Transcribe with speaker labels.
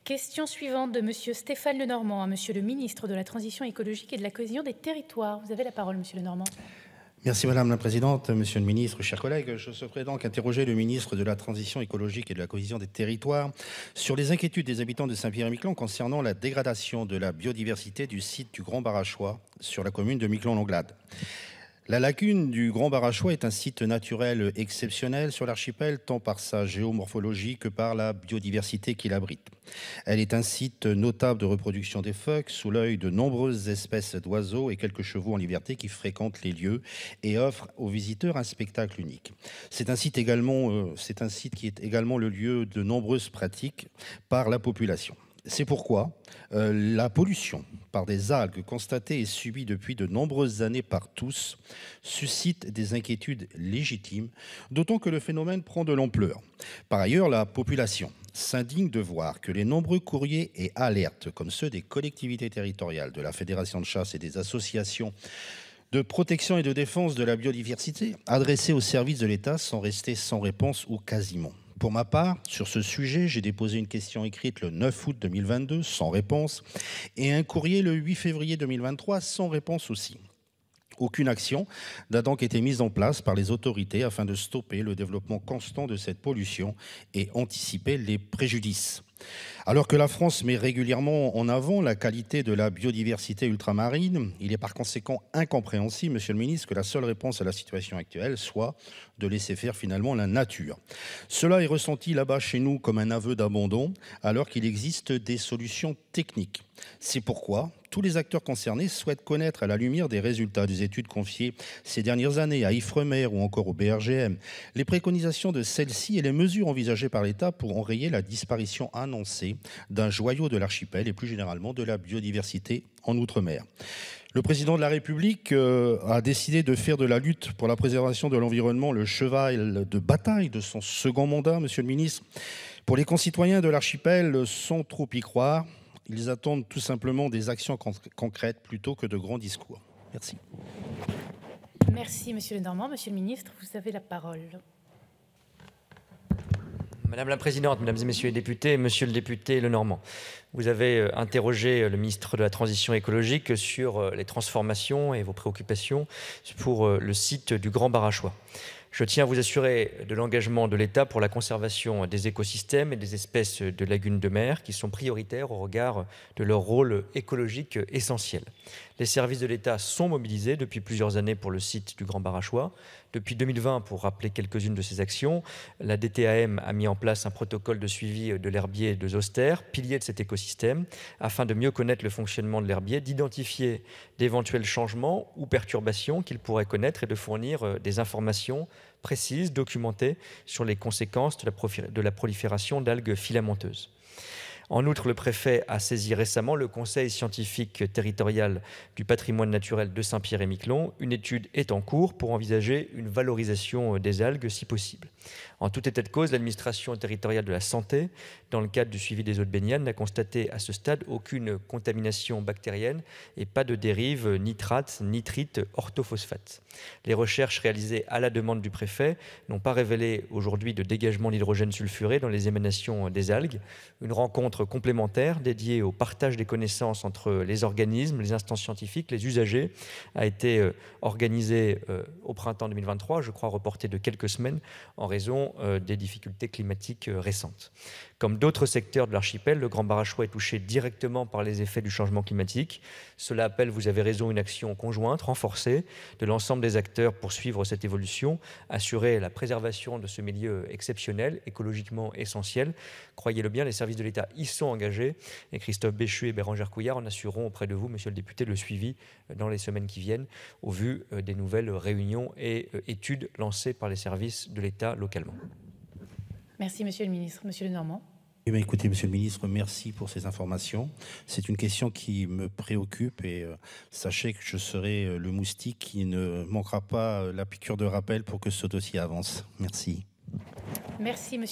Speaker 1: Question suivante de Monsieur Stéphane Lenormand à Monsieur le ministre de la Transition écologique et de la cohésion des territoires. Vous avez la parole, Monsieur Lenormand.
Speaker 2: Merci Madame la Présidente, Monsieur le Ministre, chers collègues. Je souhaiterais donc interroger le ministre de la Transition écologique et de la cohésion des territoires sur les inquiétudes des habitants de Saint-Pierre-et-Miquelon concernant la dégradation de la biodiversité du site du Grand Barachois sur la commune de Miquelon-Longlade. La lagune du Grand Barachois est un site naturel exceptionnel sur l'archipel, tant par sa géomorphologie que par la biodiversité qu'il abrite. Elle est un site notable de reproduction des phoques, sous l'œil de nombreuses espèces d'oiseaux et quelques chevaux en liberté qui fréquentent les lieux et offrent aux visiteurs un spectacle unique. C'est un site qui est également le lieu de nombreuses pratiques par la population. C'est pourquoi la pollution par des algues constatée et subie depuis de nombreuses années par tous suscite des inquiétudes légitimes, d'autant que le phénomène prend de l'ampleur. Par ailleurs, la population s'indigne de voir que les nombreux courriers et alertes, comme ceux des collectivités territoriales, de la Fédération de chasse et des associations de protection et de défense de la biodiversité, adressés aux services de l'État, sont restés sans réponse ou quasiment. Pour ma part, sur ce sujet, j'ai déposé une question écrite le 9 août 2022 sans réponse et un courrier le 8 février 2023 sans réponse aussi. Aucune action n'a donc été mise en place par les autorités afin de stopper le développement constant de cette pollution et anticiper les préjudices. Alors que la France met régulièrement en avant la qualité de la biodiversité ultramarine, il est par conséquent incompréhensible, Monsieur le Ministre, que la seule réponse à la situation actuelle soit de laisser faire finalement la nature. Cela est ressenti là-bas chez nous comme un aveu d'abandon, alors qu'il existe des solutions techniques. C'est pourquoi tous les acteurs concernés souhaitent connaître à la lumière des résultats des études confiées ces dernières années à Ifremer ou encore au BRGM, les préconisations de celles-ci et les mesures envisagées par l'État pour enrayer la disparition annoncée d'un joyau de l'archipel et plus généralement de la biodiversité en Outre-mer. Le président de la République a décidé de faire de la lutte pour la préservation de l'environnement le cheval de bataille de son second mandat, Monsieur le Ministre. Pour les concitoyens de l'archipel, sans trop y croire, ils attendent tout simplement des actions concrètes plutôt que de grands discours. Merci.
Speaker 1: Merci, Monsieur Lenormand. Monsieur le ministre, vous avez la parole.
Speaker 3: Madame la Présidente, Mesdames et Messieurs les députés, Monsieur le député Lenormand, vous avez interrogé le ministre de la Transition écologique sur les transformations et vos préoccupations pour le site du Grand Barachois. Je tiens à vous assurer de l'engagement de l'État pour la conservation des écosystèmes et des espèces de lagunes de mer qui sont prioritaires au regard de leur rôle écologique essentiel. Les services de l'État sont mobilisés depuis plusieurs années pour le site du Grand Barachois. Depuis 2020, pour rappeler quelques-unes de ces actions, la DTAM a mis en place un protocole de suivi de l'herbier de Zoster, pilier de cet écosystème, afin de mieux connaître le fonctionnement de l'herbier, d'identifier d'éventuels changements ou perturbations qu'il pourrait connaître et de fournir des informations précises, documentées sur les conséquences de la prolifération d'algues filamenteuses. En outre, le préfet a saisi récemment le Conseil scientifique territorial du patrimoine naturel de Saint-Pierre-et-Miquelon. Une étude est en cours pour envisager une valorisation des algues si possible. En tout état de cause, l'administration territoriale de la santé, dans le cadre du suivi des eaux de baignade, n'a constaté à ce stade aucune contamination bactérienne et pas de dérive nitrate, nitrite, orthophosphate. Les recherches réalisées à la demande du préfet n'ont pas révélé aujourd'hui de dégagement d'hydrogène sulfuré dans les émanations des algues. Une rencontre complémentaire dédiée au partage des connaissances entre les organismes, les instances scientifiques, les usagers a été organisée au printemps 2023, je crois reportée de quelques semaines en raison des difficultés climatiques récentes. Comme d'autres secteurs de l'archipel, le Grand Barachois est touché directement par les effets du changement climatique. Cela appelle, vous avez raison, une action conjointe, renforcée de l'ensemble des acteurs pour suivre cette évolution, assurer la préservation de ce milieu exceptionnel, écologiquement essentiel. Croyez-le bien, les services de l'État y sont engagés et Christophe Béchu et Bérangère Couillard en assureront auprès de vous, Monsieur le député, le suivi dans les semaines qui viennent au vu des nouvelles réunions et études lancées par les services de l'État localement.
Speaker 1: Merci, Monsieur le ministre. Monsieur Lenormand.
Speaker 2: Eh bien, écoutez, Monsieur le Ministre, merci pour ces informations. C'est une question qui me préoccupe et sachez que je serai le moustique qui ne manquera pas la piqûre de rappel pour que ce dossier avance. Merci.
Speaker 1: Merci, Monsieur.